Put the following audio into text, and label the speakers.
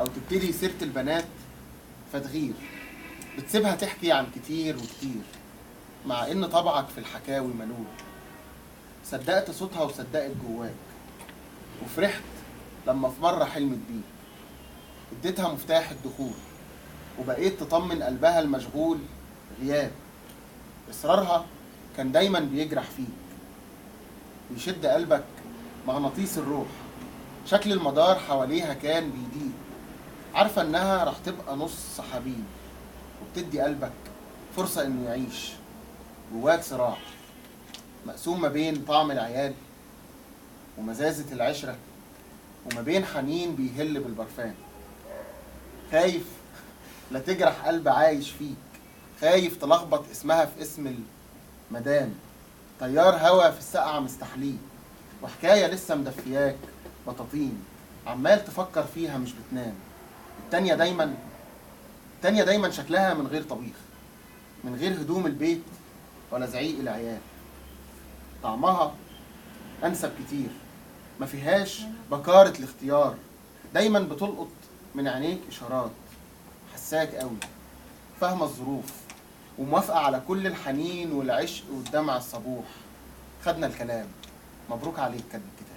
Speaker 1: أو تبتدي سيرة البنات فتغير، بتسيبها تحكي عن كتير وكتير، مع إن طبعك في الحكاوي ملول. صدقت صوتها وصدقت جواك، وفرحت لما في مرة حلمت بيك. اديتها مفتاح الدخول وبقيت تطمن قلبها المشغول غياب. إصرارها كان دايما بيجرح فيك ويشد قلبك مغناطيس الروح. شكل المدار حواليها كان بيضيق، عارفة إنها راح تبقى نص حبيب، وبتدي قلبك فرصة إنه يعيش. جواك صراع مقسوم ما بين طعم العيال ومزازة العشرة، وما بين حنين بيهل بالبرفان. خايف لا تجرح قلب عايش فيك، خايف تلخبط اسمها في اسم المدام. طيار هوا في السقعة مستحليه، وحكاية لسه مدفياك بطاطين، عمال تفكر فيها مش بتنام. التانية دايما شكلها من غير طبيخ، من غير هدوم البيت ولا زعيق العيال. طعمها أنسب كتير، ما فيهاش بكارة الاختيار. دايما بتلقط من عينيك إشارات، حساك قوي، فاهمة الظروف، وموافقة على كل الحنين والعشق والدمع الصبوح. خدنا الكلام، مبروك عليك كاتب الكتاب.